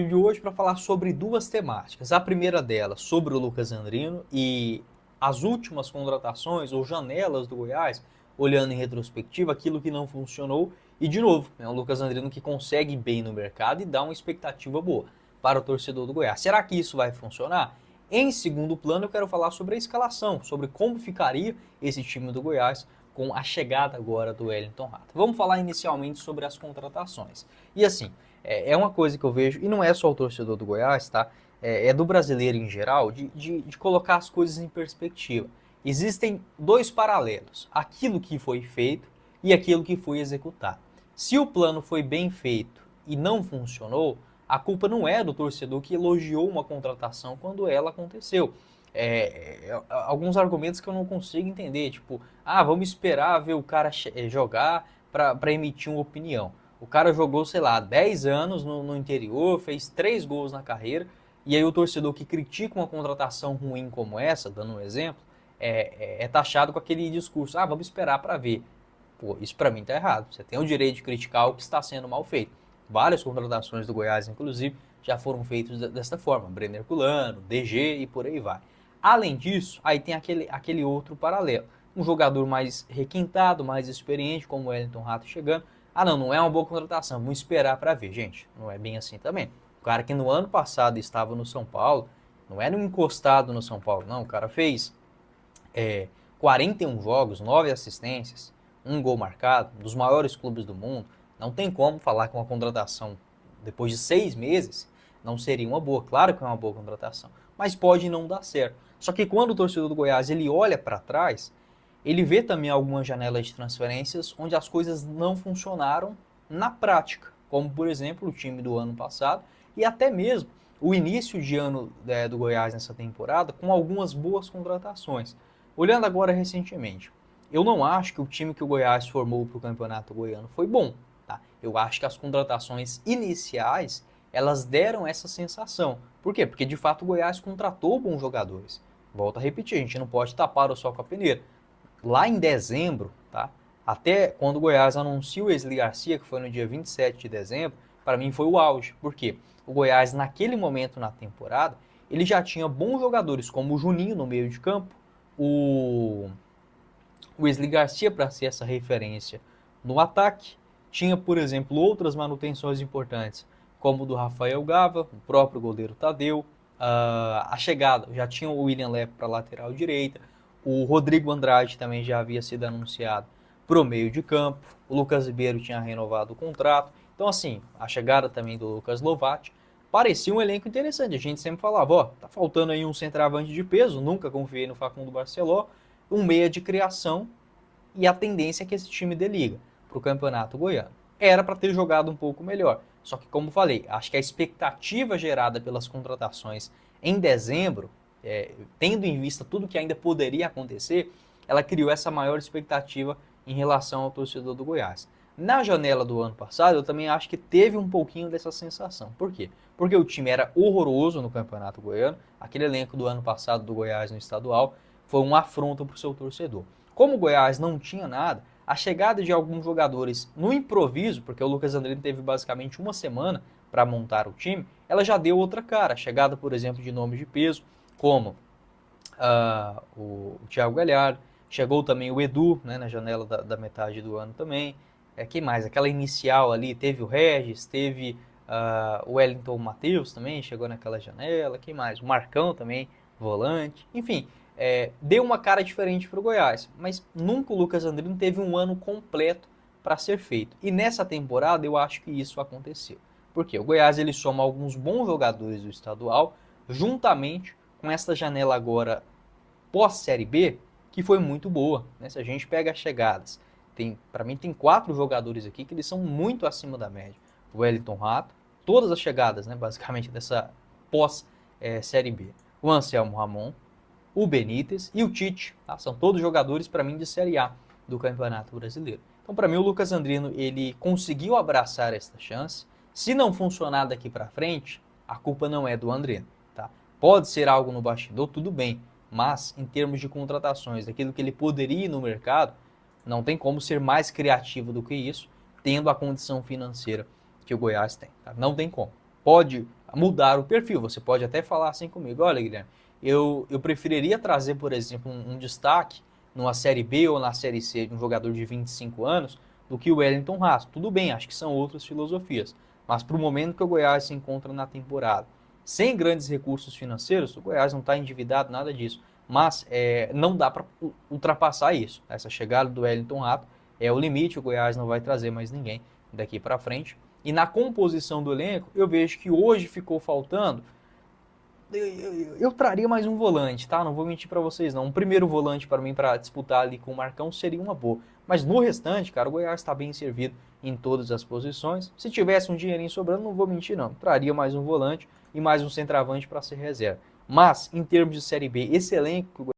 De hoje para falar sobre duas temáticas. A primeira delas sobre o Lucas Andrino e as últimas contratações ou janelas do Goiás, olhando em retrospectiva aquilo que não funcionou e de novo, é um Lucas Andrino que consegue bem no mercado e dá uma expectativa boa para o torcedor do Goiás. Será que isso vai funcionar? Em segundo plano, eu quero falar sobre a escalação, sobre como ficaria esse time do Goiás com a chegada agora do Wellington Rato. Vamos falar inicialmente sobre as contratações. E assim, é uma coisa que eu vejo, e não é só o torcedor do Goiás, tá? É do brasileiro em geral, de colocar as coisas em perspectiva. Existem dois paralelos: aquilo que foi feito e aquilo que foi executado. Se o plano foi bem feito e não funcionou, a culpa não é do torcedor que elogiou uma contratação quando ela aconteceu. Alguns argumentos que eu não consigo entender, tipo, vamos esperar ver o cara jogar para emitir uma opinião. O cara jogou, sei lá, 10 anos no interior, fez 3 gols na carreira, e aí o torcedor que critica uma contratação ruim como essa, dando um exemplo, é taxado com aquele discurso: vamos esperar para ver. Pô, isso para mim tá errado. Você tem o direito de criticar o que está sendo mal feito. Várias contratações do Goiás, inclusive, já foram feitas desta forma. Brenner Culano, DG e por aí vai. Além disso, aí tem aquele outro paralelo. Um jogador mais requintado, mais experiente, como o Wellington Rato chegando. Não é uma boa contratação, vamos esperar para ver. Gente, não é bem assim também. O cara que no ano passado estava no São Paulo, não era um encostado no São Paulo, não. O cara fez 41 jogos, 9 assistências, um gol marcado, dos maiores clubes do mundo. Não tem como falar que uma contratação depois de 6 meses não seria uma boa. Claro que é uma boa contratação, mas pode não dar certo. Só que quando o torcedor do Goiás ele olha para trás, ele vê também algumas janelas de transferências onde as coisas não funcionaram na prática, como por exemplo o time do ano passado e até mesmo o início de ano do Goiás nessa temporada com algumas boas contratações. Olhando agora recentemente, eu não acho que o time que o Goiás formou para o Campeonato Goiano foi bom. Tá? Eu acho que as contratações iniciais elas deram essa sensação. Por quê? Porque de fato o Goiás contratou bons jogadores. Volto a repetir, a gente não pode tapar o sol com a peneira. Lá em dezembro, tá? Até quando o Goiás anuncia o Wesley Garcia, que foi no dia 27 de dezembro, para mim foi o auge. Por quê? O Goiás, naquele momento na temporada, ele já tinha bons jogadores, como o Juninho no meio de campo, o Wesley Garcia para ser essa referência no ataque. Tinha, por exemplo, outras manutenções importantes, como o do Rafael Gava, o próprio goleiro Tadeu, a chegada, já tinha o William Lepe para lateral direita, o Rodrigo Andrade também já havia sido anunciado para o meio de campo, o Lucas Ribeiro tinha renovado o contrato. Então, assim, a chegada também do Lucas Lovatti parecia um elenco interessante. A gente sempre falava, tá faltando aí um centroavante de peso, nunca confiei no Facundo Barceló, um meia de criação, e a tendência é que esse time dê liga para o Campeonato Goiano. Era para ter jogado um pouco melhor, só que como falei, acho que a expectativa gerada pelas contratações em dezembro, tendo em vista tudo que ainda poderia acontecer, ela criou essa maior expectativa em relação ao torcedor do Goiás. Na janela do ano passado, eu também acho que teve um pouquinho dessa sensação. Por quê? Porque o time era horroroso no Campeonato Goiano, aquele elenco do ano passado do Goiás no estadual foi uma afronta para o seu torcedor. Como o Goiás não tinha nada, a chegada de alguns jogadores no improviso, porque o Lucas Andrino teve basicamente uma semana para montar o time, ela já deu outra cara. A chegada, por exemplo, de nomes de peso, como o Thiago Galhardo, chegou também o Edu, né, na janela da metade do ano também. Quem mais? Aquela inicial ali, teve o Regis, teve o Wellington Matheus também, chegou naquela janela. Quem mais? O Marcão também, volante. Enfim, deu uma cara diferente para o Goiás, mas nunca o Lucas Andrino teve um ano completo para ser feito. E nessa temporada eu acho que isso aconteceu. Porque o Goiás ele soma alguns bons jogadores do estadual, juntamente com essa janela agora pós-Série B, que foi muito boa. Né? Se a gente pega as chegadas, para mim tem 4 jogadores aqui que eles são muito acima da média. O Wellington Rato, todas as chegadas, né, basicamente dessa pós-Série B. O Anselmo Ramon, o Benítez e o Tite, tá? São todos jogadores para mim de Série A do Campeonato Brasileiro. Então para mim o Lucas Andrino ele conseguiu abraçar esta chance. Se não funcionar daqui para frente, a culpa não é do Andrino, tá? Pode ser algo no bastidor, tudo bem, mas em termos de contratações, daquilo que ele poderia ir no mercado, não tem como ser mais criativo do que isso, tendo a condição financeira que o Goiás tem, tá? Não tem como. Pode mudar o perfil. Você pode até falar assim comigo, olha, Guilherme, eu preferiria trazer, por exemplo, um destaque numa Série B ou na Série C de um jogador de 25 anos do que o Wellington Rato. Tudo bem, acho que são outras filosofias, mas para o momento que o Goiás se encontra na temporada, sem grandes recursos financeiros, o Goiás não está endividado, nada disso, mas não dá para ultrapassar isso. Essa chegada do Wellington Rato é o limite, o Goiás não vai trazer mais ninguém daqui para frente. E na composição do elenco, eu vejo que hoje ficou faltando. Eu traria mais um volante, tá? Não vou mentir para vocês, não. Um primeiro volante para mim para disputar ali com o Marcão seria uma boa. Mas no restante, cara, o Goiás está bem servido em todas as posições. Se tivesse um dinheirinho sobrando, não vou mentir, não. Traria mais um volante e mais um centroavante para ser reserva. Mas, em termos de Série B, esse elenco que o